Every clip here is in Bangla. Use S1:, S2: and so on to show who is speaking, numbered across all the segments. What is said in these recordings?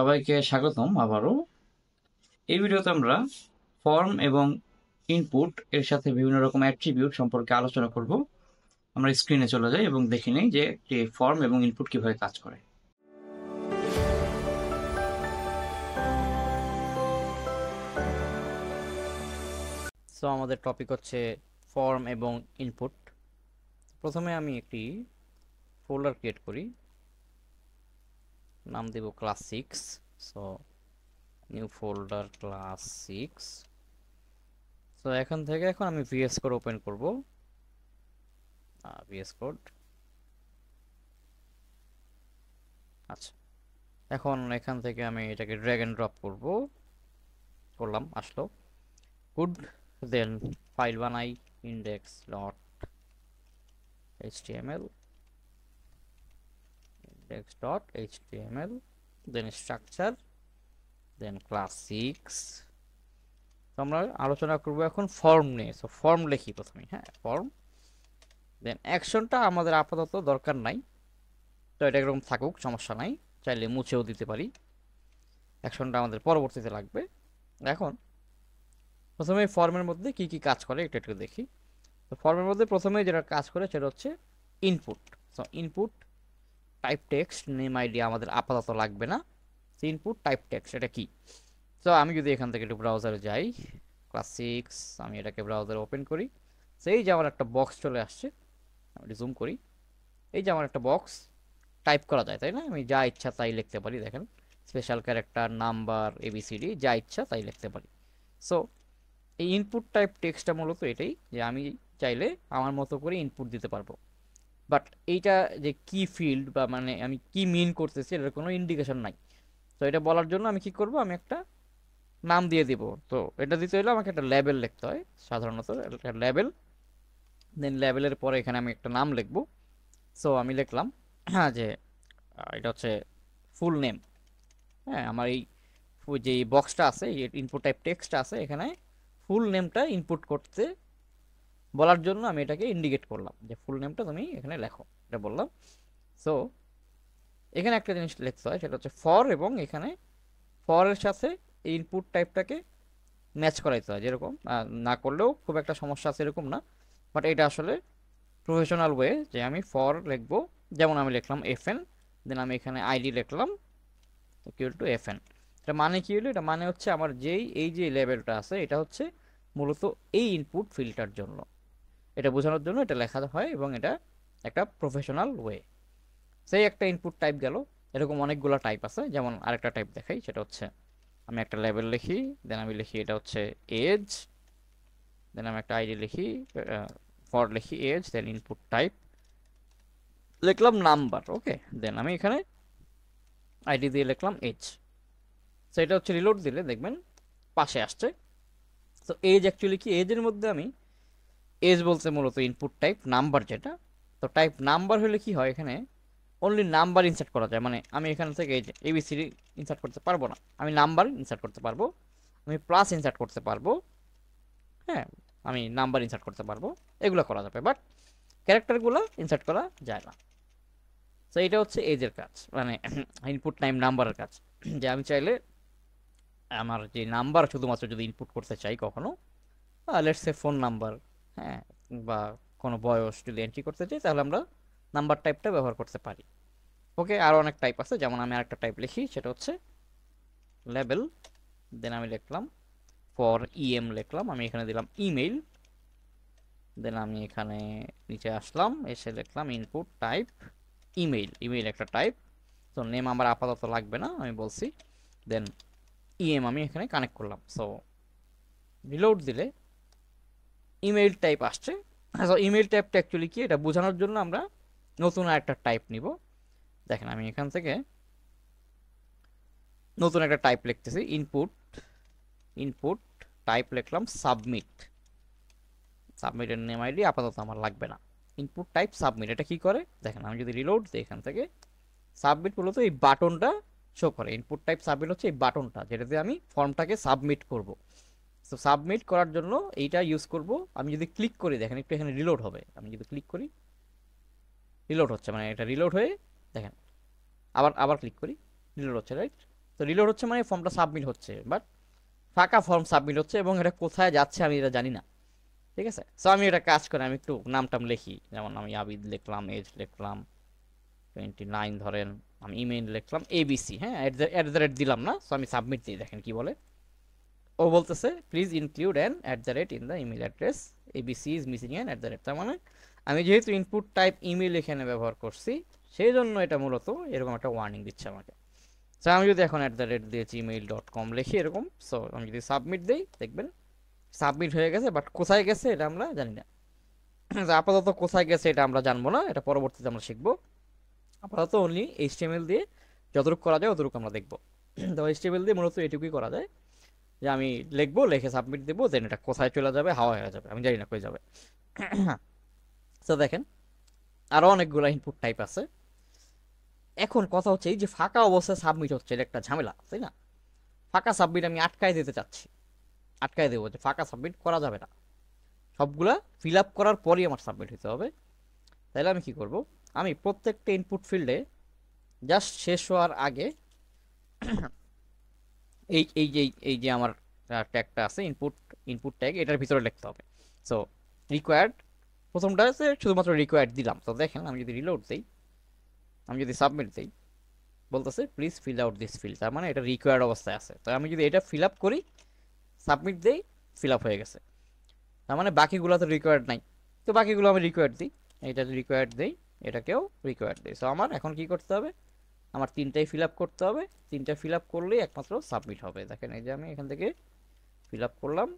S1: সবাইকে স্বাগতম আবারও। এই ভিডিওতে আমরা ফর্ম এবং ইনপুট এর সাথে বিভিন্ন রকম অ্যাট্রিবিউট সম্পর্কে আলোচনা করব। আমরা স্ক্রিনে চলে যাই এবং দেখে নেই যে একটি ফর্ম এবং ইনপুট কিভাবে কাজ করে।
S2: সো আমাদের টপিক হচ্ছে ফর্ম এবং ইনপুট। প্রথমে আমি একটি ফোল্ডার ক্রিয়েট করি, নাম দেব class 6। So new folder class 6। So এখান থেকে এখন আমি ভিএস কোড ওপেন করব। ভিএস কোড, আচ্ছা। এখন এখান থেকে আমি এটাকে ড্র্যাগ এন্ড ড্রপ করলাম, আসলো। গুড। দেন ফাইল বানাই, index dot HTML, index.html, then structure, then class 6। তো আমরা আলোচনা করব এখন ফর্ম নিয়ে। সো ফর্ম লিখি প্রথমে, হ্যাঁ, ফর্ম। দেন অ্যাকশনটা আমাদের আপাতত দরকার নাই, তো এটা এরকম থাকুক, সমস্যা নাই, চাইলে মুছেও দিতে পারি। অ্যাকশনটা আমাদের পরবর্তীতে লাগবে। এখন প্রথমে ফর্মের মধ্যে কি কি কাজ করে এটা একটু দেখি। তো ফর্মের মধ্যে প্রথমে যেটা কাজ করে সেটা হচ্ছে input. So input type text, name ID আমাদের আপাতত লাগবে না। ইনপুট টাইপ টেক্সট এটা কি? তো আমি যদি এখান থেকে একটু ব্রাউজারে যাই, ক্লাস 6, আমি এটাকে ব্রাউজারে ওপেন করি। সেই যে আমার একটা বক্স চলে আসছে, আমি জুম করি। এই যে আমার একটা বক্স, টাইপ করা যায়, তাই না? আমি যা ইচ্ছা তাই লিখতে পারি, দেখেন, স্পেশাল ক্যারেক্টার, নাম্বার, এবিসিডি, যা ইচ্ছা তাই লিখতে পারি। সো এই ইনপুট টাইপ টেক্সটটা মূলত এটাই যে আমি চাইলে আমার মতো করে ইনপুট দিতে পারবো। বাট এইটা যে কি ফিল্ড বা মানে আমি কি মিন করতেছি এটার কোনো ইন্ডিকেশন নাই। তো এটা বলার জন্য আমি কি করব, আমি একটা নাম দিয়ে দিব। তো এটা দিতে হলে আমাকে একটা লেবেল লিখতে হয় সাধারণত, একটা লেবেল। দেন লেবেলের পরে এখানে আমি একটা নাম লিখব। সো আমি লিখলাম হ্যাঁ যে এটা হচ্ছে ফুল নেম। হ্যাঁ, আমার এই যে বক্সটা আছে, এই ইনপুট টাইপ টেক্সট আছে, এখানে ফুল নেমটা ইনপুট করতে বলার জন্য আমি এটাকে ইন্ডিকেট করলাম যে ফুল নেমটা তুমি এখানে লেখো, এটা বললাম। সো এখানে একটা জিনিস লিখতে হয়, সেটা হচ্ছে ফর, এবং এখানে ফরের সাথে এই ইনপুট টাইপটাকে ম্যাচ করাইতে হয়। যেরকম না করলেও খুব একটা সমস্যা আছে এরকম না, বাট এটা আসলে প্রফেশনাল ওয়ে যে আমি ফর লিখবো। যেমন আমি লিখলাম এফএন, দেন আমি এখানে আইডি লিখলাম ইকুয়াল টু এফএন। এটা মানে কি হলো? এটা মানে হচ্ছে আমার যেই এই যে লেভেলটা আছে এটা হচ্ছে মূলত এই ইনপুট ফিল্টার জন্য, এটা বোঝানোর জন্য এটা লেখা হয়, এবং এটা একটা প্রফেশনাল ওয়ে। সেই একটা ইনপুট টাইপ গেল। এরকম অনেকগুলো টাইপ আছে, যেমন আরেকটা টাইপ দেখাই, সেটা হচ্ছে আমি একটা লেভেল লিখি, দেন আমি লিখি এটা হচ্ছে এজ, দেন আমি একটা আইডি লিখি, ফর লিখি এজ, দেন ইনপুট টাইপ লিখলাম নাম্বার, ওকে। দেন আমি এখানে আইডি দিয়ে লিখলাম এজ। সো এটা হচ্ছে রিলোড দিলে দেখবেন পাশে আসছে। তো এজ অ্যাকচুয়ালি কি, এজের মধ্যে আমি এজ বলতে মূলত ইনপুট টাইপ নাম্বার যেটা। তো টাইপ নাম্বার হলে কি হয়, এখানে অনলি নাম্বার ইনসার্ট করা যায়, মানে আমি এখান থেকে এই যে এবিসিডি ইনসার্ট করতে পারবো না, আমি নাম্বার ইনসার্ট করতে পারবো, আমি প্লাস ইনসার্ট করতে পারবো, হ্যাঁ, আমি নাম্বার ইনসার্ট করতে পারবো, এগুলো করা যাবে, বাট ক্যারেক্টারগুলো ইনসার্ট করা যায় না। তো এটা হচ্ছে এজের কাজ, মানে ইনপুট টাইম নাম্বারের কাজ। যে আমি চাইলে আমার যে নাম্বার শুধুমাত্র যদি ইনপুট করতে চাই কখনো, লেটস সে ফোন নাম্বার, হ্যাঁ, বা কোনো বয়স যদি এন্ট্রি করতে চাই, তাহলে আমরা নাম্বার টাইপটা ব্যবহার করতে পারি। ওকে, আরও অনেক টাইপ আছে, যেমন আমি আরেকটা টাইপ লিখি, সেটা হচ্ছে লেবেল। দেন আমি লিখলাম ফর ইএম লিখলাম, আমি এখানে দিলাম ইমেইল। দেন আমি এখানে নিচে আসলাম, এসে লিখলাম ইনপুট টাইপ ইমেইল, ইমেইল একটা টাইপ। তো নেম আমার আপাতত লাগবে না, আমি বলছি। দেন ইএম আমি এখানে কানেক্ট করলাম। সো রিলোড দিলে ইমেইল টাইপ আসছে। সো ইমেইল টাইপটা অ্যাকচুয়ালি কি, এটা বোঝানোর জন্য আমরা নতুন একটা টাইপ নিব। দেখেন আমি এখান থেকে নতুন একটা টাইপ লিখতেছি, ইনপুট, ইনপুট টাইপ লিখলাম সাবমিট। সাবমিটের নেম আইডি আপাতত আমার লাগবে না, ইনপুট টাইপ সাবমিট। এটা কি করে দেখেন, আমি যদি রিলোড দিই এখান থেকে, সাবমিট মূলত এই বাটনটা শো করে। ইনপুট টাইপ সাবমিট হচ্ছে এই বাটনটা, যেটাতে আমি ফর্মটাকে সাবমিট করব। তো সাবমিট করার জন্য এইটা ইউজ করব। আমি যদি ক্লিক করি, দেখেন একটু এখানে রিলোড হবে, আমি যদি ক্লিক করি রিলোড হচ্ছে, মানে এটা রিলোড হয়ে দেখেন, আবার আবার ক্লিক করি, রিলোড হচ্ছে, রাইট? তো রিলোড হচ্ছে মানে ফর্মটা সাবমিট হচ্ছে, বাট ফাঁকা ফর্ম সাবমিট হচ্ছে, এবং এটা কোথায় যাচ্ছে আমি এটা জানি না। ঠিক আছে, সো আমি এটা কাজ করে আমি একটু নাম টাম লিখি, যেমন আমি আবিদ লিখলাম, এজ লিখলাম 29 ধরেন, আমি ইমেইল লিখলাম এবিসি, হ্যাঁ, এট দ্য রেট দিলাম না, সো আমি সাবমিট দিই, দেখেন কি বলে। ও বলতেছে please include an at the rate in the email address, ABC is missing an at the rate. তার মানে আমি যেহেতু ইনপুট টাইপ ইমেল এখানে ব্যবহার করছি, সেই জন্য এটা মূলত এরকম একটা ওয়ার্নিং দিচ্ছে আমাকে। সো আমি যদি এখন অ্যাট দ্য রেট দিয়ে gmail.com লিখি এরকম, সো আমি যদি সাবমিট দিই, দেখবেন সাবমিট হয়ে গেছে, বাট কোথায় গেছে এটা আমরা জানি না। তো আপাতত কোথায় গেছে এটা আমরা জানবো না, এটা পরবর্তীতে আমরা শিখবো। আপাতত অনলি এইচটিএমএল দিয়ে যতটুকু করা যায় অতটুকু আমরা দেখবো। তো এইচটিএমএল দিয়ে মূলত এটুকুই করা যায়, যে আমি লিখবো, লিখে সাবমিট দেবো, দেন এটা কোথায় চলে যাবে, হাওয়া হয়ে যাবে, আমি জানি না কই যাবে। তো দেখেন আরো অনেকগুলো ইনপুট টাইপ আছে। এখন কথা হচ্ছে এই যে ফাঁকা অবস্থায় সাবমিট হচ্ছে, এটা একটা ঝামেলা, তাই না? ফাঁকা সাবমিট আমি আটকায় দিতে চাচ্ছি, আটকায় দেবো, যে ফাঁকা সাবমিট করা যাবে না, সবগুলা ফিল আপ করার পরই আমার সাবমিট হতে হবে। তাহলে আমি কি করব, আমি প্রত্যেকটা ইনপুট ফিল্ডে জাস্ট শেষ হওয়ার আগে এই যে আমার ট্যাগটা আছে, ইনপুট ইনপুট ট্যাগ, এটার ভিতরে লিখতে হবে। সো রিকোয়ার্ড, প্রথমটা আছে শুধুমাত্র রিকোয়ার্ড দিলাম। তো দেখেন আমি যদি রিলোড দিই, আমি যদি সাবমিট দিই, বলতেছে please fill out this field, তার মানে এটা রিকোয়ার্ড অবস্থায় আছে। তো আমি যদি এটা ফিল আপ করি, সাবমিট দেই, ফিল আপ হয়ে গেছে, তার মানে বাকিগুলো তো রিকোয়ার্ড নাই। তো বাকিগুলো আমি রিকোয়ার্ড দিই, এটা রিকোয়ার্ড দিই, এটাকেও রিকোয়ার্ড দিই। সো আমার এখন কি করতে হবে, আমার তিনটাই ফিল আপ করতে হবে, তিনটা ফিল আপ করলেই একমাত্র সাবমিট হবে। দেখেন এই যে আমি এখান থেকে ফিল আপ করলাম,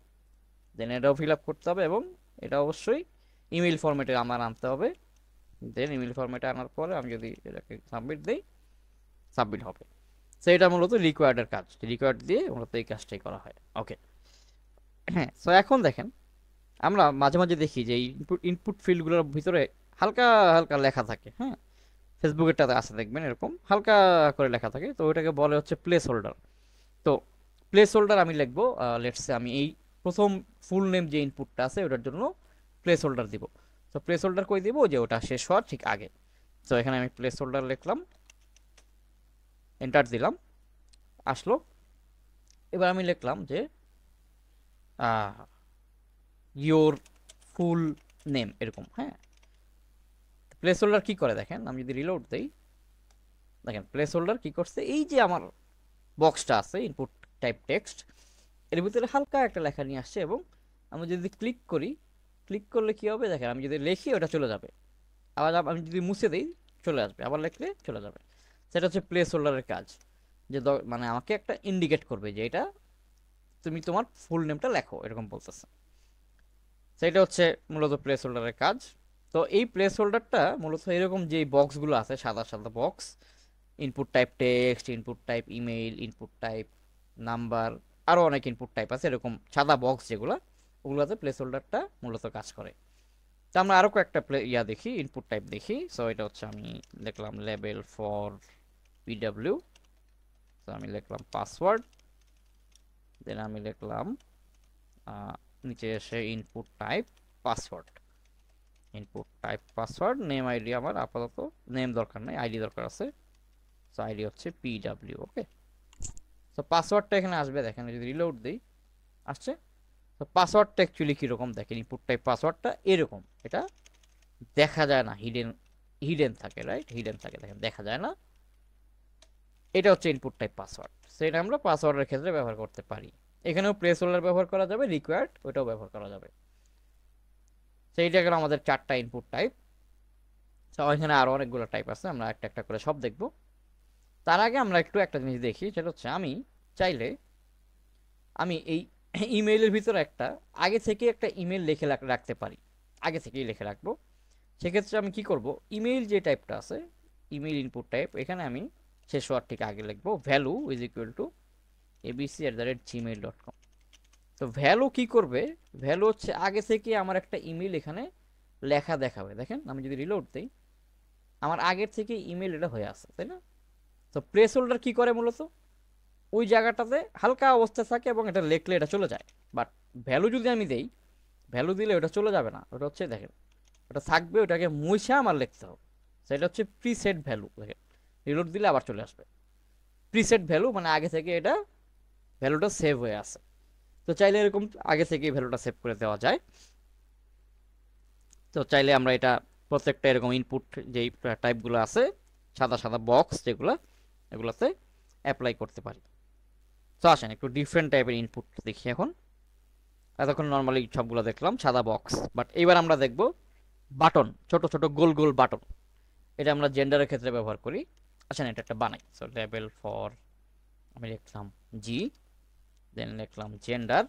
S2: দেন এটাও ফিল আপ করতে হবে, এবং এটা অবশ্যই ইমেল ফরম্যাটে আমার আনতে হবে। দেন ইমেল ফরম্যাটে আনার পরে আমি যদি এটাকে সাবমিট দিই, সাবমিট হবে। সো এটা মূলত রিকোয়ার্ডের কাজ, রিকোয়ার্ড দিয়ে মূলত এই কাজটাই করা হয়। ওকে, হ্যাঁ। সো এখন দেখেন আমরা মাঝে মাঝে দেখি যে ইনপুট ইনপুট ফিল্ডগুলোর ভিতরে হালকা হালকা লেখা থাকে, হ্যাঁ, ফেসবুকেরটাতে আছে দেখবেন এরকম হালকা করে লেখা থাকে, তো ওইটাকে বলে হচ্ছে প্লেস হোল্ডার। তো প্লেস হোল্ডার আমি লিখবো, লেটসে আমি এই প্রথম ফুল নেম যে ইনপুটটা আছে ওটার জন্য প্লেস হোল্ডার দিব। তো প্লেস হোল্ডার কই দিব, যে ওটা শেষ হওয়ার ঠিক আগে। তো এখানে আমি প্লেস হোল্ডার লিখলাম, এন্টার দিলাম, আসলো। এবার আমি লিখলাম যে ইয়োর ফুল নেম এরকম, হ্যাঁ। প্লেস হোল্ডার কি করে দেখেন, আমি যদি রিলোড দেই, দেখেন প্লেস হোল্ডার কি করছে, এই যে আমার বক্সটা আছে ইনপুট টাইপ টেক্সট, এর ভিতরে হালকা একটা লেখা নিয়ে আসছে, এবং আমি যদি ক্লিক করি, ক্লিক করলে কি হবে দেখেন, আমি যদি লিখি ওটা চলে যাবে, আবার আমি যদি মুছে দিই চলে আসবে, আবার লিখলে চলে যাবে। সেটা হচ্ছে প্লেস হোল্ডারের কাজ, যে মানে আমাকে একটা ইন্ডিকেট করবে যে এটা তুমি তোমার ফুল নেমটা লেখো, এরকম বলতেছে। সেটা হচ্ছে মূলত প্লেস হোল্ডারের কাজ। তো এই প্লেস হোল্ডারটা মূলত এরকম যে বক্সগুলো আছে, সাদা সাদা box, input type text, input type email, input type number, আরও অনেক ইনপুট টাইপ আছে এরকম সাদা বক্স যেগুলো, ওগুলোতে প্লেস হোল্ডারটা মূলত কাজ করে। তো আমরা আরও কয়েকটা দেখি, ইনপুট টাইপ দেখি। সো এটা হচ্ছে আমি লিখলাম লেবেল ফর পিডব্লিউ, তো আমি লিখলাম পাসওয়ার্ড, দেন আমি লিখলাম নিচে এসে input type password, input type password, name ID আমার আপাতত নেম দরকার নেই, আইডি দরকার আছে। সো আইডি হচ্ছে পিডব্লিউ, ওকে। তো পাসওয়ার্ডটা এখানে আসবে, দেখেন যদি রিলোড দিই আসছে। তো পাসওয়ার্ডটা অ্যাকচুয়ালি কীরকম দেখেন, ইনপুট টাইপ পাসওয়ার্ডটা এরকম, এটা দেখা যায় না, হিডেন হিডেন থাকে, রাইট, হিডেন থাকে, দেখেন দেখা যায় না। এটা হচ্ছে ইনপুট টাইপ পাসওয়ার্ড, সেটা আমরা পাসওয়ার্ডের ক্ষেত্রে ব্যবহার করতে পারি। এখানেও প্লেস হোল্ডার ব্যবহার করা যাবে, রিকোয়ার্ড ওইটাও ব্যবহার করা যাবে। সেইটা গেল আমাদের চারটা ইনপুট টাইপ। তো এখানে আরো অনেকগুলো টাইপ আছে, আমরা একটা একটা করে সব দেখব। তার আগে আমরা একটু একটা জিনিস দেখি, সেটা হচ্ছে আমি চাইলে আমি এই ইমেইলের ভিতরে একটা আগে থেকে একটা ইমেল লিখে রাখতে পারি, আগে থেকেই লিখে রাখবো। সেক্ষেত্রে আমি কি করব, ইমেইল যে টাইপটা আছে, ইমেইল ইনপুট টাইপ, এখানে আমি শেষ হওয়ার ঠিক আগে লিখবো value is equal to abc@gmail.com। তো ভ্যালু কি করবে, ভ্যালু হচ্ছে আগে থেকে আমার একটা ইমেল এখানে লেখা দেখাবে। দেখেন আমি যদি রিলোড দিই, আমার আগের থেকে ইমেল এটা হয়ে আছে, তাই না? তো প্লেস হোল্ডার কি করে মূলত, ওই জায়গাটাতে হালকা অবস্থা থাকে এবং এটা লিখলে এটা চলে যায়। বাট ভ্যালু যদি আমি দেই, ভ্যালু দিলে ওটা চলে যাবে না, ওটা হচ্ছে দেখেন ওটা থাকবে, ওটাকে মুছে আমার লিখতে হবে। সেটা হচ্ছে প্রিসেট ভ্যালু, দেখেন রিলোড দিলে আবার চলে আসবে। প্রিসেট ভ্যালু, মানে আগে থেকে এটা ভ্যালুটা সেভ হয়ে আছে। তো চাইলে এরকম আগে থেকে ভ্যালুটা সেভ করে দেওয়া যায়। তো চাইলে আমরা এটা প্রত্যেকটা এরকম ইনপুট যেই টাইপগুলো আছে, সাদা সাদা বক্স যেগুলো, এগুলোতে অ্যাপ্লাই করতে পারি। তো আসেন একটু ডিফারেন্ট টাইপের ইনপুট দেখি এখন। এতক্ষণ নর্মালি সবগুলো দেখলাম সাদা বক্স, বাট এবার আমরা দেখব বাটন, ছোট ছোট গোল গোল বাটন। এটা আমরা জেন্ডারের ক্ষেত্রে ব্যবহার করি। আসেন এটা একটা বানাই। সো লেবেল ফর, আমি লিখলাম জি, দেন লিখলাম জেন্ডার,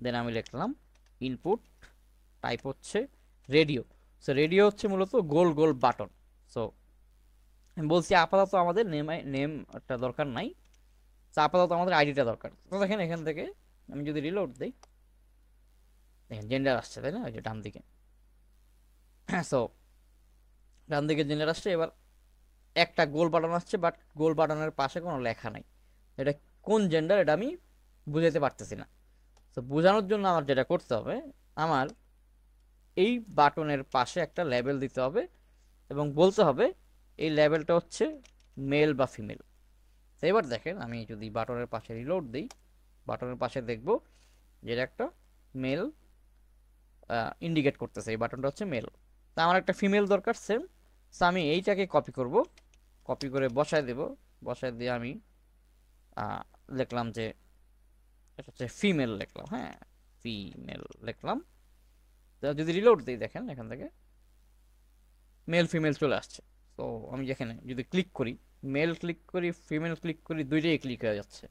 S2: দেন আমি লিখলাম ইনপুট, টাইপ হচ্ছে রেডিও। সো রেডিও হচ্ছে মূলত গোল গোল বাটন। সো আমি বলছি আপাতত আমাদের নেমটা দরকার নাই, তো আপাতত আমাদের আইডিটা দরকার। তো দেখেন এখান থেকে আমি যদি রিলোড দিই, দেখেন জেন্ডার আসছে, তাই না, ওই যে ডান দিকে। সো ডান দিকে জেন্ডার আসছে। এবার একটা গোল বাটন আসছে, বাট গোল বাটনের পাশে কোনো লেখা নাই। এটা কোন জেন্ডার এটা আমি বুঝাতে পারতেছি না। তো বোঝানোর জন্য আমার যেটা করতে হবে, আমার এই বাটনের পাশে একটা লেবেল দিতে হবে এবং বলতে হবে এই লেবেলটা হচ্ছে মেল বা ফিমেল। তো এবার দেখেন আমি যদি বাটনের পাশে রিলোড দিই, বাটনের পাশে দেখব যেটা একটা মেল ইন্ডিকেট করতেছে, এই বাটনটা হচ্ছে মেল। তা আমার একটা ফিমেল দরকার সেম। সো আমি এইটাকে কপি করব, কপি করে বসায় দেব, বসায় দিয়ে আমি লিখলাম যে এটা হচ্ছে ফিমেল লিখলাম, হ্যাঁ ফিমেল লিখলাম। তো যদি রিলোড দিই দেখেন এখান থেকে মেল ফিমেল চলে আসছে। তো আমি যেখানে যদি ক্লিক করি, মেল ক্লিক করি ফিমেল ক্লিক করি, দুইটাই ক্লিক হয়ে যাচ্ছে।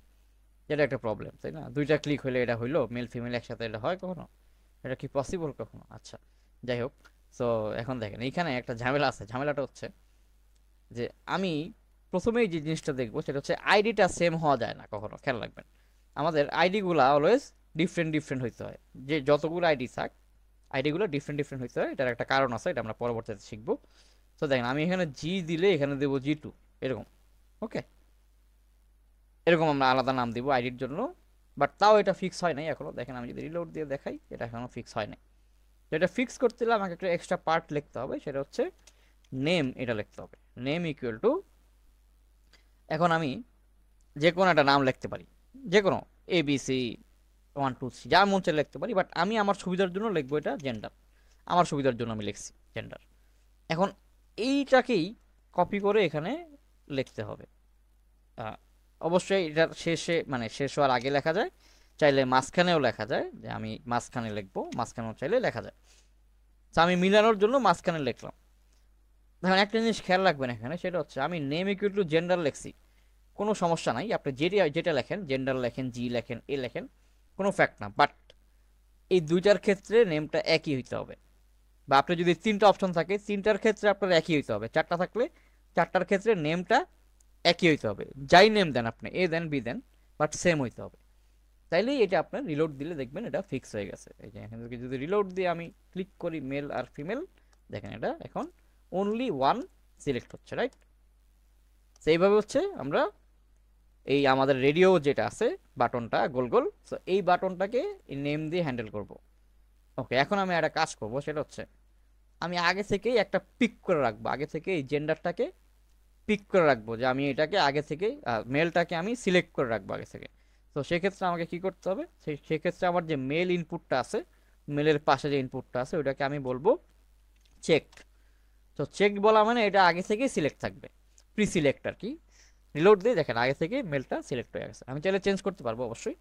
S2: এটা একটা প্রবলেম, তাই না? দুইটা ক্লিক হলে এটা হইলো মেল ফিমেল একসাথে, এটা হয় কখনো? এটা কি পসিবল কখনো? আচ্ছা, যাই হোক। সো এখন দেখেন এইখানে একটা ঝামেলা আছে। ঝামেলাটা হচ্ছে যে আমি প্রথমেই যে জিনিসটা দেখবো সেটা হচ্ছে আইডিটা সেম হওয়া যায় না কখনো, খেয়াল রাখবেন। আমাদের আইডিগুলা অলওয়েজ ডিফারেন্ট ডিফারেন্ট হইতে হয়। যে যতগুলো আইডি থাক, আইডিগুলো ডিফারেন্ট ডিফারেন্ট হইতে হয়। এটার একটা কারণ আছে, এটা আমরা পরবর্তীতে শিখবো। তো দেখেন আমি এখানে জি দিলে এখানে দেবো G2, এরকম। ওকে, এরকম আমরা আলাদা নাম দিব আইডির জন্য। বাট তাও এটা ফিক্স হয় নাই এখনো। দেখেন আমি যদি রিলোড দিয়ে দেখাই, এটা এখনো ফিক্স হয় নাই। তো এটা ফিক্স করতে হলে আমাকে একটা এক্সট্রা পার্ট লিখতে হবে, সেটা হচ্ছে নেম। এটা লিখতে হবে নেম ইকুয়াল টু, এখন আমি যে কোনো একটা নাম লিখতে পারি, যে কোনো ABC 1 2 3 যা মন চাই লিখতে পারি। বাট আমি আমার সুবিধার জন্য লিখবো এটা জেন্ডার। আমার সুবিধার জন্য আমি লিখছি জেন্ডার। এখন এইটাকেই কপি করে এখানে লিখতে হবে। আহ, অবশ্যই এটার শেষে, মানে শেষ হওয়ার আগে লেখা যায়, চাইলে মাঝখানেও লেখা যায়, যে আমি মাঝখানে লিখবো, মাঝখানেও চাইলে লেখা যায়। তো আমি মিলানোর জন্য মাঝখানে লিখলাম। দেখেন একটা জিনিস খেয়াল রাখবেন এখানে, সেটা হচ্ছে আমি নেম ইকুয়াল টু জেন্ডার লিখছি, কোনো সমস্যা নাই। আপনি যেটা যেটা লেখেন, জেন্ডার লেখেন, জি লেখেন, এ লেখেন, কোনো ফ্যাক্ট না। বাট এই দুইটার ক্ষেত্রে নেমটা একই হইতে হবে। বা আপনি যদি তিনটা অপশন থাকে, তিনটার ক্ষেত্রে আপনার একই হইতে হবে। চারটা থাকলে চারটার ক্ষেত্রে নেমটা একই হইতে হবে। যাই নেম দেন আপনি, এ দেন বি দেন, বাট সেম হইতে হবে। তাইলেই এটা আপনার রিলোড দিলে দেখবেন এটা ফিক্স হয়ে গেছে। এই যে এখান থেকে যদি রিলোড দিয়ে আমি ক্লিক করি মেল আর ফিমেল, দেখেন এটা এখন অনলি ওয়ান সিলেক্ট হচ্ছে, রাইট? সেইভাবে হচ্ছে আমরা এই আমাদের রেডিও যেটা আছে বাটনটা গোল গোল, সো এই বাটনটাকে নেম দিয়ে হ্যান্ডেল করব। ওকে, এখন আমি একটা কাজ করব, সেটা হচ্ছে আমি আগে থেকেই একটা পিক করে রাখবো, আগে থেকে এই জেন্ডারটাকে পিক করে রাখবো, যে আমি এটাকে আগে থেকে মেলটাকে আমি সিলেক্ট করে রাখবো আগে থেকে। তো সেক্ষেত্রে আমাকে কি করতে হবে, সেক্ষেত্রে আমার যে মেল ইনপুটটা আছে, মেলের পাশে যে ইনপুটটা আছে ওইটাকে আমি বলবো চেক। তো চেক বলা মানে এটা আগে থেকেই সিলেক্ট থাকবে, প্রি সিলেক্ট আর কি। রিলোড দিয়ে দেখেন আগে থেকে মেলটা সিলেক্ট হয়ে গেছে। আমি চাইলে চেঞ্জ করতে পারবো অবশ্যই,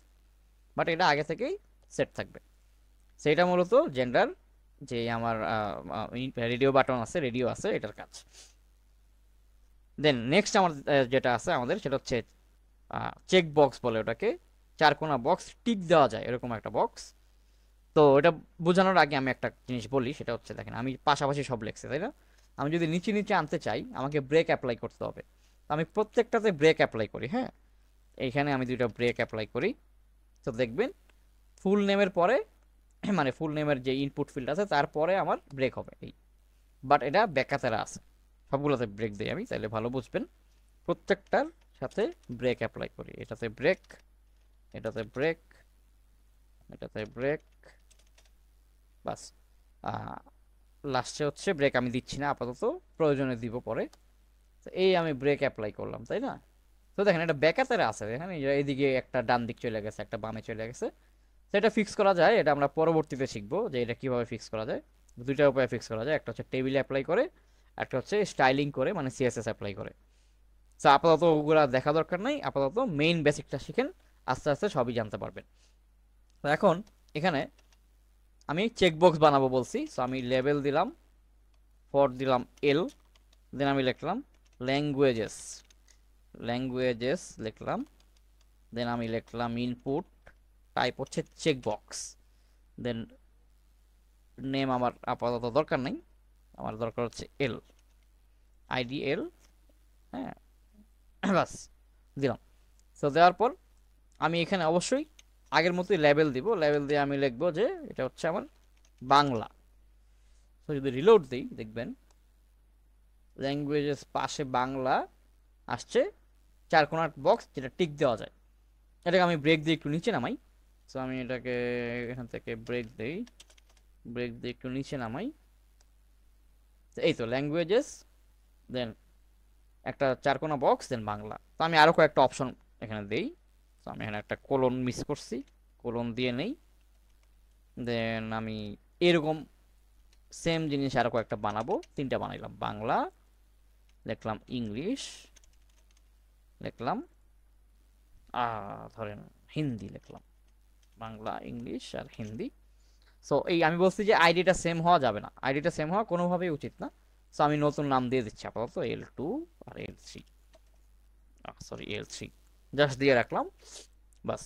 S2: বাট এটা আগে থেকেই সেট থাকবে। সেইটা মূলত জেন্ডার, যে আমার রেডিও বাটন আছে, রেডিও আছে, এটার কাজ। দেন নেক্সট আমার যেটা আছে আমাদের, সেটা হচ্ছে চেক বক্স বলে ওটাকে। চারকোনা বক্স, টিক দেওয়া যায় এরকম একটা বক্স। তো এটা বোঝানোর আগে আমি একটা জিনিস বলি, সেটা হচ্ছে দেখেন আমি পাশাপাশি সব লিখছি, তাই না? আমি যদি নিচে নিচে আনতে চাই, আমাকে ব্রেক অ্যাপ্লাই করতে হবে। তো আমি প্রত্যেকটাতে ব্রেক অ্যাপ্লাই করি, হ্যাঁ। এইখানে আমি দুইটা ব্রেক অ্যাপ্লাই করি। তো দেখবেন ফুল নেমের পরে, মানে ফুল নেমের যে ইনপুট ফিল্ড আছে তারপরে আমার ব্রেক হবে এই। বাট এটা ব্যাকাতেরা আছে, সবগুলোতে ব্রেক দিই আমি, তাইলে ভালো বুঝবেন। প্রত্যেকটার সাথে ব্রেক অ্যাপ্লাই করি। এটাতে ব্রেক, এটাতে ব্রেক, এটাতে ব্রেক, বাস। লাস্টে হচ্ছে ব্রেক আমি দিচ্ছি না আপাতত, প্রয়োজনে দিব পরে। তো এই আমি ব্রেক অ্যাপ্লাই করলাম, তাই না? তো তো দেখেন এটা ব্যাকাতারে আছে, দেখেন এইদিকে একটা ডান দিক চলে গেছে, একটা বামে চলে গেছে। সেটা ফিক্স করা যায়, এটা আমরা পরবর্তীতে শিখবো যে এটা কিভাবে ফিক্স করা যায়। দুইটা উপায়ে ফিক্স করা যায়, একটা হচ্ছে টেবিলে অ্যাপ্লাই করে, একটা হচ্ছে স্টাইলিং করে মানে সিএসএস অ্যাপ্লাই করে। তো আপাতত ওগুলা দেখা দরকার নাই, আপাতত মেইন বেসিকটা শিখেন, আস্তে আস্তে সবই জানতে পারবেন। তো এখন এখানে আমি চেকবক্স বানাবো বলছি, সো আমি লেভেল দিলাম, ফর দিলাম এল, দেন আমি লিখলাম ল্যাঙ্গুয়েজেস, ল্যাঙ্গুয়েজেস লিখলাম, দেন আমি লিখলাম ইনপুট, টাইপ হচ্ছে চেকবক্স, দেন নেম আমার আপাতত দরকার নেই, আমার দরকার হচ্ছে এল, আইডি এল, হ্যাঁ বাস দিলাম। তো দেওয়ার পর আমি এখানে অবশ্যই আগের মতোই লেভেল দিব, লেভেল দিয়ে আমি লিখবো যে এটা হচ্ছে আমার বাংলা। তো যদি রিলোড দিই দেখবেন ল্যাঙ্গুয়েজেস পাশে বাংলা আসছে, চার কোণার বক্স যেটা টিক দেওয়া যায়। এটাকে আমি ব্রেক দিয়ে একটু নিচে নামাই। তো আমি এটাকে এখান থেকে ব্রেক দিই, ব্রেক দিয়ে একটু নিচে নামাই। তো এই তো ল্যাঙ্গুয়েজেস, দেন একটা চার কোণা বক্স, দেন বাংলা। তো আমি আরো কয়েকটা অপশন এখানে দেই। তো আমি এখানে একটা কোলন মিস করছি, কোলন দিয়ে নেই। দেন আমি এরকম সেম জিনিস আরো কয়েকটা বানাবো, তিনটা বানাইলাম, বাংলা লিখলাম, ইংলিশ লিখলাম, ধরেন হিন্দি লিখলাম, বাংলা ইংলিশ আর হিন্দি। সো এই আমি বলছি যে আইডিটা সেম হওয়া যাবে না, আইডিটা সেম হওয়া কোনোভাবেই উচিত না। সো আমি নতুন নাম দিয়ে দিচ্ছি আপাতত L2 আর L3, সরি L3 জাস্ট দিয়ে রাখলাম, বাস।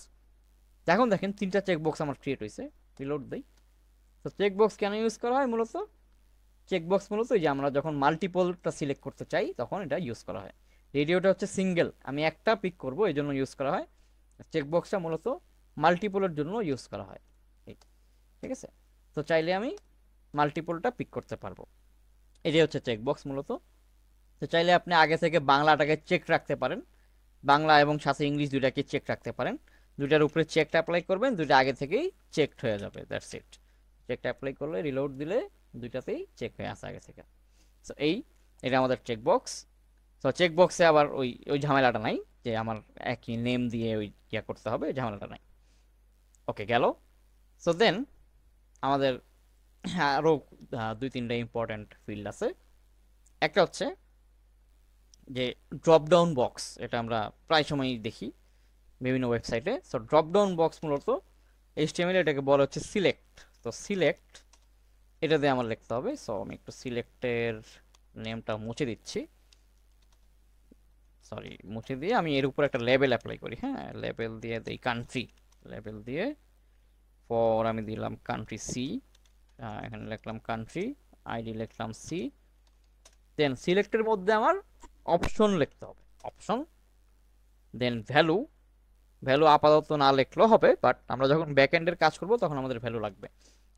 S2: এখন দেখেন তিনটা চেকবক্স আমার ক্রিয়েট হয়েছে, রিলোড দেই। তো চেকবক্স কেন ইউজ করা হয় মূলত? চেকবক্স মূলত এই যে আমরা যখন মাল্টিপলটা সিলেক্ট করতে চাই তখন এটা ইউজ করা হয়। রেডিওটা হচ্ছে সিঙ্গেল, আমি একটা পিক করব এই জন্য ইউজ করা হয়। চেকবক্সটা মূলত মাল্টিপলের জন্য ইউজ করা হয়, ঠিক আছে? তো চাইলে আমি মাল্টিপলটা পিক করতে পারবো, এটাই হচ্ছে চেকবক্স মূলত। তো চাইলে আপনি আগে থেকে বাংলাটাকে চেক রাখতে পারেন, বাংলা এবং সাথে ইংলিশ দুইটাকে চেক রাখতে পারেন। দুইটার উপরে চেকটা অ্যাপ্লাই করবেন, দুইটা আগে থেকেই চেকড হয়ে যাবে, দ্যাটস ইট। চেকটা অ্যাপ্লাই করলে রিলোড দিলে দুইটাতেই চেক হয়ে আসে আগে থেকে। সো এটা আমাদের চেকবক্স। তো চেকবক্সে আবার ওই ওই ঝামেলাটা নাই যে আমার একই নেম দিয়ে ওই ইয়া করতে হবে, ঝামেলাটা নাই। ওকে গেল। সো দেন আমাদের আরও দুই তিনটা ইম্পর্ট্যান্ট ফিল্ড আছে। একটা হচ্ছে যে ড্রপ ডাউন বক্স, এটা আমরা প্রায় সময়ই দেখি বিভিন্ন ওয়েবসাইটে। সো ড্রপ ডাউন বক্স মূলত এইচটিএমএল এটাকে বলা হচ্ছে সিলেক্ট। তো সিলেক্ট এটা দিয়ে আমার লিখতে হবে। সো আমি একটু সিলেক্টের নেমটা মুছে দিচ্ছি, সরি মুছে দিয়ে আমি এর উপর একটা লেবেল অ্যাপ্লাই করি, হ্যাঁ লেবেল দিয়ে দিই কান্ট্রি, লেবেল দিয়ে ফর আমি দিলাম কান্ট্রি সি, এখানে লিখলাম কান্ট্রি, আইডি লিখলাম সি। দেন সিলেক্টের মধ্যে আমার অপশন লিখতে হবে, অপশন। দেন ভ্যালু, ভ্যালু আপাতত না লিখলেও হবে, বাট আমরা যখন ব্যাক এন্ডের কাজ করব তখন আমাদের ভ্যালু লাগবে।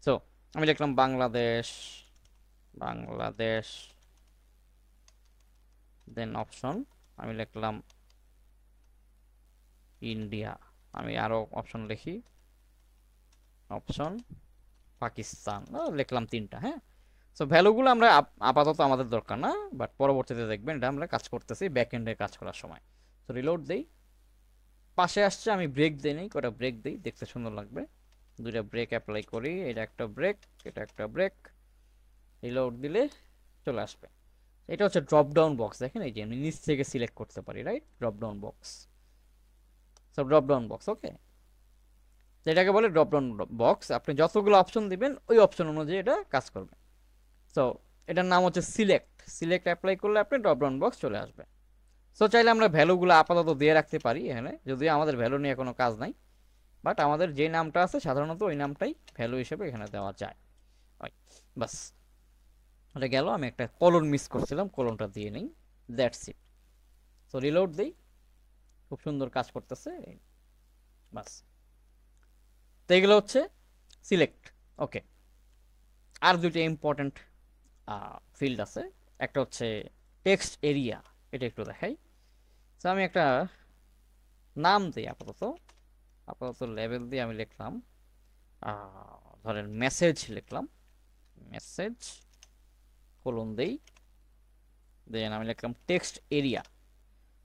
S2: সো আমি লিখলাম বাংলাদেশ, বাংলাদেশ, দেন অপশন আমি লিখলাম ইন্ডিয়া, আমি আরো অপশন লিখি, অপশন পাকিস্তান, লিখলাম তিনটা, হ্যাঁ। সো ভ্যালুগুলো আমরা আপাতত আমাদের দরকার না, বাট পরবর্তীতে দেখবেন এটা আমরা কাজ করতেছি ব্যাক এন্ডে কাজ করার সময়। তো রিলোড দেই, পাশে আসছে, আমি ব্রেক দিই নাই, কটা ব্রেক দিই দেখতে সুন্দর লাগবে, দুইটা ব্রেক অ্যাপ্লাই করি, এটা একটা ব্রেক, এটা একটা ব্রেক, রিলোড দিলে চলে আসবে। এটা হচ্ছে ড্রপ ডাউন বক্স, দেখেন এই যে আমি নিচ থেকে সিলেক্ট করতে পারি, right? Drop down box, so drop down box, okay. এটাকে বলে ড্রপ ডাউন বক্স, আপনি যতগুলো অপশন দিবেন ওই অপশন অনুযায়ী এটা কাজ করবে। সো এটার নাম হচ্ছে সিলেক্ট, সিলেক্ট অ্যাপ্লাই করলে আপনি ড্রপ ডাউন বক্স চলে আসবে। সো চাইলে আমরা ভ্যালুগুলো আপাতত দিয়ে রাখতে পারি এখানে, যদিও আমাদের ভ্যালু নিয়ে কোনো কাজ নাই, বাট আমাদের যে নামটা আছে সাধারণত ওই নামটাই ভ্যালু হিসেবে এখানে দেওয়া যায়, বাস। এটা গেল, আমি একটা কলন মিস করছিলাম, কলনটা দিয়ে নেই, দ্যাটস ইট। সো রিলোড দিই, খুব সুন্দর কাজ করতেছে, বাস। তো এগুলো হচ্ছে সিলেক্ট, ওকে। আর দুইটা ইম্পর্টেন্ট ফিল্ড আছে, একটা হচ্ছে টেক্সট এরিয়া, এটা একটু দেখাই। তো আমি একটা নাম দিই আপাতত, আপাতত লেভেল দিয়ে আমি লিখলাম ধরেন মেসেজ লিখলাম, মেসেজ কোলন দেই, দেন আমি লিখলাম টেক্সট এরিয়া,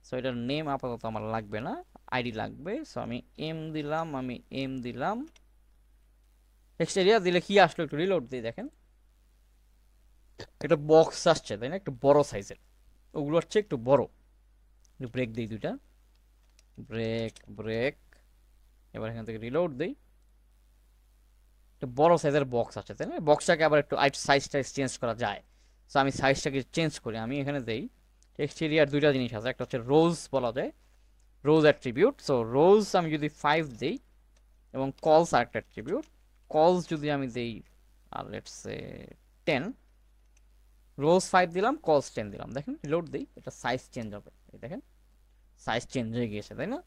S2: সো এটার নেম আপাতত আমার লাগবে না, আইডি লাগবে। সো আমি এম দিলাম। টেক্সট এরিয়া দিলে কি আসলো একটু রিলোড দিয়ে দেখেন, একটা বক্স আসছে তাই না, একটু বড় সাইজের, ওগুলো হচ্ছে একটু বড়। ব্রেক দিই দুইটা, ব্রেক। এবার এখান থেকে রিলোড দিই, একটা বড় সাইজের বক্স আছে তাই না, বক্সটাকে আবার একটু সাইজটা চেঞ্জ করা যায়। সো আমি সাইজটাকে চেঞ্জ করি, আমি এখানে দেই এক্সটেরিয়ার দুইটা জিনিস আছে, একটা হচ্ছে রোজ বলা যায়, রোজ অ্যাট্রিবিউট। সো রোজ আমি যদি 5 দেই, এবং কলস আরেকটা অ্যাট্রিবিউট, কলস যদি আমি দেই আর লেটস সে 10, রোজ 5 দিলাম, কলস 10 দিলাম, দেখেন রিলোড দিই, এটা সাইজ চেঞ্জ হবে, এই দেখেন সাইজ চেঞ্জ হয়ে গিয়েছে তাই না।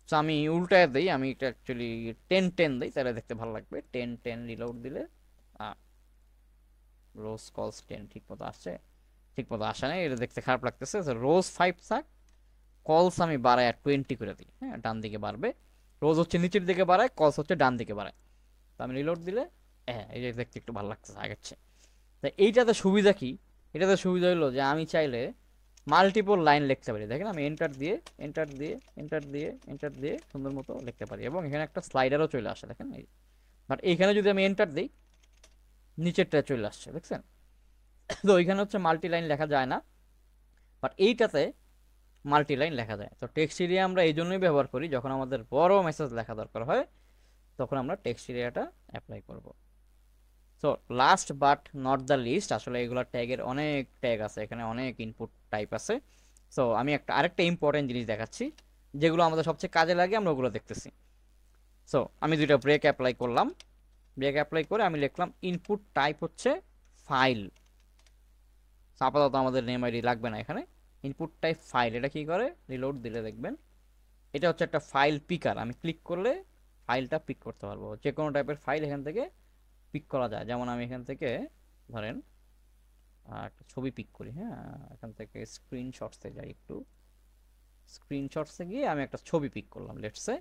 S2: সো আমি উল্টায় দিই, আমি এটা অ্যাকচুয়ালি 10 দিই, তাহলে দেখতে ভালো লাগবে। 10 রিলোড দিলে রোজ কলস 10 ঠিক মতো আসছে, ঠিক মতো আসে না, এটা দেখতে খারাপ লাগতেছে। রোজ 5 থাক, কলস আমি বাড়াই আর 20 করে দিই, হ্যাঁ ডান দিকে বাড়বে। রোজ হচ্ছে নিচের দিকে বাড়ায়, কলস হচ্ছে ডান দিকে বাড়ায়। তো আমি রিলোড দিলে হ্যাঁ এই যে দেখতে একটু ভালো লাগতেছে আগের চেয়ে। তা এইটাতে সুবিধা কি, এটাতে সুবিধা হলো যে আমি চাইলে মাল্টিপল লাইন লিখতে পারি, দেখেন আমি এন্টার দিয়ে এন্টার দিয়ে এন্টার দিয়ে এন্টার দিয়ে সুন্দর মতো লিখতে পারি, এবং এখানে একটা স্লাইডারও চলে আসে দেখেন। বাট এইখানে যদি আমি এন্টার দিই, নিচেরটা চলে আসছে দেখছেন। তো ওইখানে হচ্ছে মাল্টি লাইন লেখা যায় না, বাট এইটাতে মাল্টি লাইন লেখা যায়। তো টেক্সট এরিয়া আমরা এই জন্যই ব্যবহার করি, যখন আমাদের বড় মেসেজ লেখা দরকার হয় তখন আমরা টেক্সট এরিয়াটা অ্যাপ্লাই করব। So last but not the least, আসলে এগুলো ট্যাগের অনেক ট্যাগ আছে, এখানে অনেক ইনপুট টাইপ আছে। সো আমি আরেকটা ইম্পর্টেন্ট জিনিস দেখাচ্ছি, যেগুলো আমাদের সবচেয়ে কাজে লাগে আমরা ওগুলো দেখতেছি। সো আমি দুইটা ব্রেক অ্যাপ্লাই করলাম, ব্রেক অ্যাপ্লাই করে আমি লিখলাম ইনপুট টাইপ হচ্ছে ফাইল। আপাতত আমাদের নেম আইডি লাগবে না এখানে, ইনপুট টাইপ ফাইল। এটা কি করে, রিলোড দিলে দেখবেন এটা হচ্ছে একটা ফাইল পিকার, আমি ক্লিক করলে ফাইলটা পিক করতে পারবো, যে কোনো টাইপের ফাইল এখান থেকে পিক করা যায়। যেমন আমি এখান থেকে ধরেন একটা ছবি পিক করি, হ্যাঁ এখান থেকে স্ক্রিনশটসে যাই, একটু স্ক্রিনশটসে গিয়ে আমি একটা ছবি পিক করলাম, লেটসে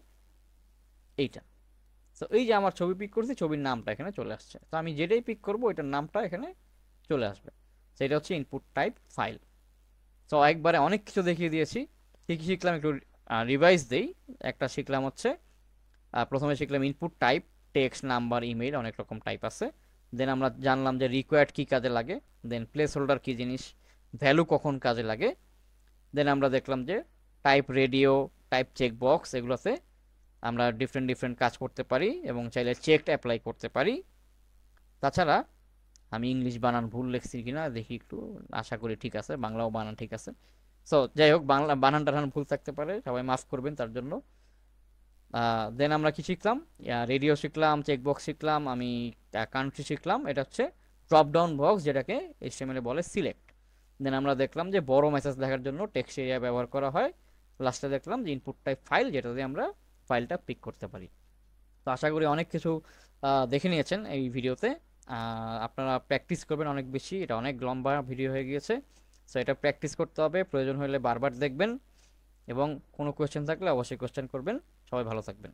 S2: এইটা। তো এই যে আমার ছবি পিক করছি, ছবির নামটা এখানে চলে আসছে। তো আমি যেটাই পিক করবো ওইটার নামটা এখানে চলে আসবে। সেটা হচ্ছে ইনপুট টাইপ ফাইল। তো একবারে অনেক কিছু দেখিয়ে দিয়েছি, কি কি শিখলাম একটু রিভাইজ দেই। একটা শিখলাম হচ্ছে প্রথমে শিখলাম input type, text, number, email, অনেক রকম টাইপ আছে। দেন আমরা জানলাম যে রিকোয়ার্ড কি কাজে লাগে, দেন প্লেস হোল্ডার কি জিনিস, ভ্যালু কখন কাজে লাগে। দেন আমরা দেখলাম যে type radio, type check box, এগুলোতে আমরা ডিফারেন্ট ডিফারেন্ট কাজ করতে পারি এবং চাইলে চেকড অ্যাপ্লাই করতে পারি। তাছাড়া আমি ইংলিশ বানান ভুল লিখছি কিনা দেখি একটু, আশা করি ঠিক আছে, বাংলাও বানান ঠিক আছে। সো যাই হোক, বাংলা বানান টানান ভুল থাকতে পারে, সবাই মাফ করবেন তার জন্য। দেন আমরা কি শিখলাম, রেডিও শিখলাম, চেকবক্স শিখলাম, আমি কান্ট্রি শিখলাম, এটা হচ্ছে ড্রপ ডাউন বক্স যেটাকে এইচটিএমএল এ বলে সিলেক্ট। দেন আমরা দেখলাম যে বড় মেসেজ লেখার জন্য টেক্সট এরিয়া ব্যবহার করা হয়। লাস্টে দেখলাম যে ইনপুট টাইপ ফাইল, যেটা দিয়ে আমরা ফাইলটা পিক করতে পারি। তো আশা করি অনেক কিছু দেখে নিয়েছেন এই ভিডিওতে। আপনারা প্র্যাকটিস করবেন অনেক বেশি, এটা অনেক লম্বা ভিডিও হয়ে গিয়েছে। সো এটা প্র্যাকটিস করতে হবে, প্রয়োজন হলে বারবার দেখবেন, এবং কোনো কোয়েশ্চেন থাকলে অবশ্যই কোয়েশ্চেন করবেন। সবাই ভালো থাকবেন।